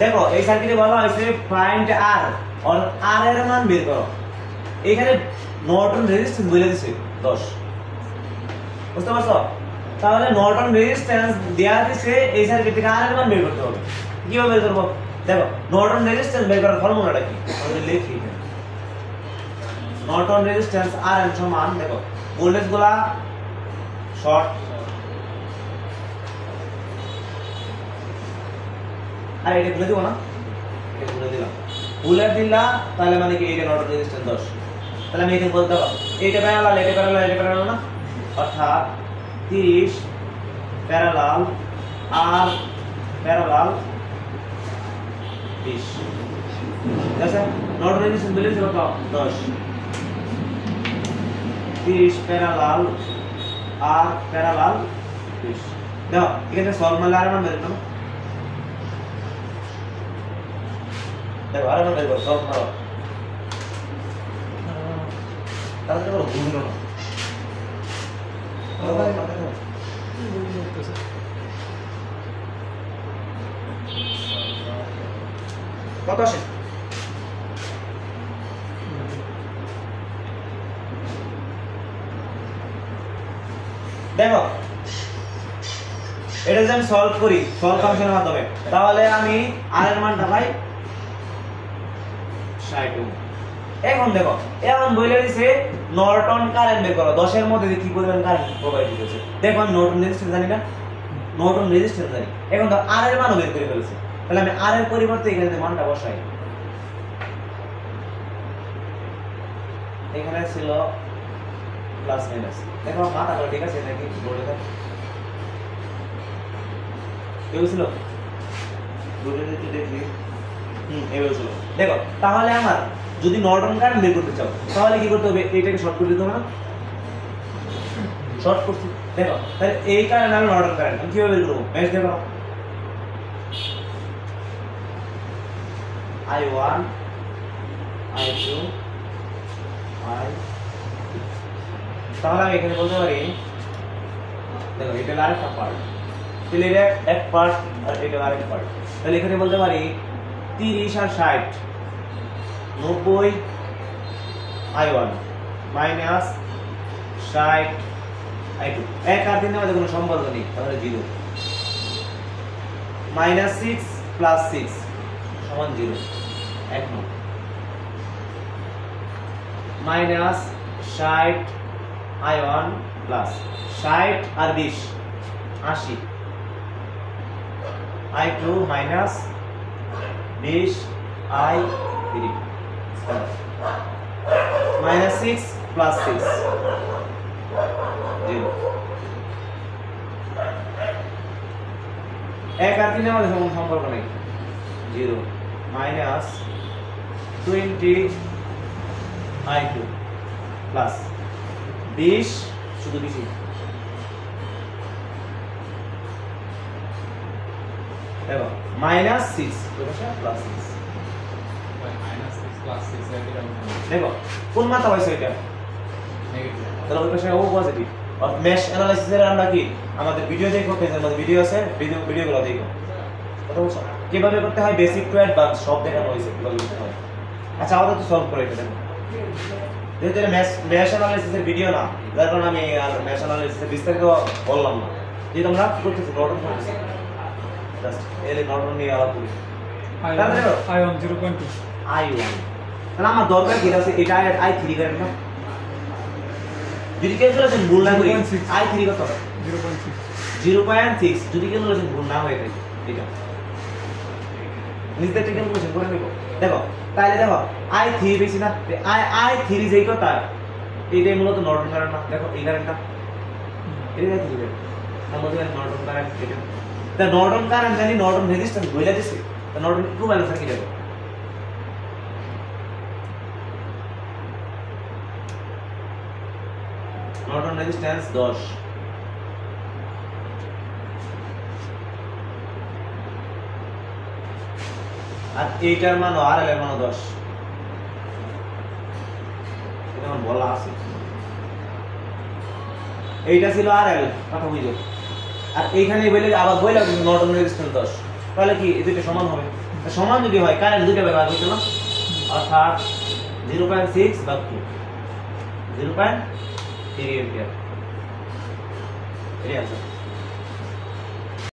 দেখো এই সার্কিটে বলা হয়েছে ফাইন্ড আর আর আর এর মান বের করো। এখানে নর্টন রেজিস্ট্যান্স বলে দিয়েছে 10, বুঝতে পারছো? তাহলে নর্টন রেজিস্ট্যান্স দেয়া দিয়েছে, এই সার্কিট থেকে আর এর মান বের করতে হবে। কিভাবে বের করব? দেখো নর্টন রেজিস্ট্যান্স বের করার ফর্মুলাটা কি আমরা লিখি। নর্টন রেজিস্ট্যান্স আর এর সমান, দেখো ভোল্টেজ গুলা শর্ট আর এটা খুলে দিব না, এটা খুলে দিলাম, খুলে দিলা তাহলে মানে কি এইটা নর্টন রেজিস্ট্যান্স 10। তাহলে আমি এখানে বলতে পারবো এইটা প্যারালাল, এটা প্যারালাল, এটা প্যারালাল না, অর্থাৎ 30 প্যারালাল আর প্যারালাল 20। ঠিক আছে, নর্টন রেজিস্ট্যান্স বলে দিতে কত 10, 30 প্যারালাল আর প্যারালাল 20। দেখো এখানে সলভ করলে আর মান বের করো, দেখো আর মান বের করো, সলভ করো, তাহলে করো ভুল না কত আসে। দেখো এটা যদি আমি সলভ করি সলভ ফাংশনের মাধ্যমে, তাহলে আমি আর এর মানটা পাই 60 ওহম। এখন দেখো এখন বলে দিছে নর্টন কারেন্ট বের করো, 10 এর মধ্যে কি পরিমাণ কারেন্ট প্রবাহিত হচ্ছে। দেখো আমি নর্টন রেজিস্ট্যান্স জানি না, নর্টন রেজিস্ট্যান্স জানি, এখন তো আর এর মানও বের করে ফেলেছে। তাহলে আমি আর এর পরিবর্তে এখানে মানটা বসাই। এখানে ছিল প্লাস মাইনাস, দেখো মাথা করে ঠিক আছে নাকি বলে দাও কেউ ছিল বলে দিতে দেখি। এভাবে ছিল। দেখো তাহলে আমার যদি নর্টন কারেন্ট বের করতে চাও তাহলে কি করতে হবে, এইটাকে শর্ট করে দিতে হবে না, শর্ট করছি। দেখো তাহলে এই কারেন্ট আমি নর্টন কারেন্ট আমি কিভাবে বের করব, মেশ দেখো I1 I2 I, তাহলে আমি এখানে বলতে পারি, দেখো এটা আরেকটা পার্ট, তাহলে এটা এক পার্ট আর এটা আরেক পার্ট। তাহলে এখানে বলতে পারি 30 আর 60 90 I1 মাইনাস 60 I2। এক আর তিনের মধ্যে কোনো সম্পর্ক নেই, তাহলে 0 মাইনাস 6 প্লাস 6 সমান 0, এক নয় মাইনাস 60 I1 প্লাস 60 আর 20 80 I2 minus 20 I3 minus 6 plus 6 0। এক আর তিনের মধ্যে কোনো সম্পর্ক নেই, 0 মাইনাস 20 I2 প্লাস 20 শুধু 20 দেখো মাইনাস 6 প্লাস 6, মাইনাস 6 প্লাস 6 দেখো কোন মাত্রা হইছে এটা নেগেটিভ, তাহলে ওই পাশে ও পজিটিভ। আর মেশ অ্যানালাইসিসের আমরা কি আমাদের ভিডিও দেখো, পেজের মধ্যে ভিডিও আছে, ভিডিওগুলো দেখো। কথা বলছো কিভাবে করতে হয়, বেসিক টু অ্যাডভান্স সব দেখানো হয়েছে কিভাবে করতে হয়। আচ্ছা আমাদের তো সলভ করে এটা দেখো, যেহেতু এটা মেশ অ্যানালাইসিসের ভিডিও না, যার কারণে আমি আর মেশ অ্যানালাইসিসের বিস্তারিত বললাম না। যে তোমরা কি করতেছো, নর্টন করতেছো, জাস্ট এলে নর্টন নিয়ে আলাপ করি। I1 0.2 I1 তাহলে আমার দরকার কি আছে, এটা I3 করেন না, যদি ক্যালকুলেশন ভুল না করি I3 কত 0.6, যদি ক্যালকুলেশন ভুল না হয়ে থাকে এটা নিজে থেকে ক্যালকুলেশন করে নেব। দেখো তাহলে দেখো I3 বেশি না, I3 যেই কথা এইটাই মূলত নর্টন কারেন্ট না। দেখো এই কারেন্টটা এটা I3 আমাদের নর্টন কারেন্ট এটা, তা নর্টন কারেন্ট জানি, নর্টন রেজিস্ট্যান্স বইলা দিছে, তা নর্টন ইকুইভ্যালেন্স কি দেব, নর্টন রেজিস্ট্যান্স 10 আর এইটার মান আর এর মান 10, এটা আমার বলা আছে। এইটা ছিল আর এল কথা বুঝো, আর এইখানে বলে আবার বইলা নর্টন রেজিস্ট্যান্স 10, তাহলে কি এই দুটো সমান হবে, সমান যদি হয় কারেন্ট দুটো ভাগ হইতো না, অর্থাৎ 0.6 ভাগ 2 0.3 एम्पियर।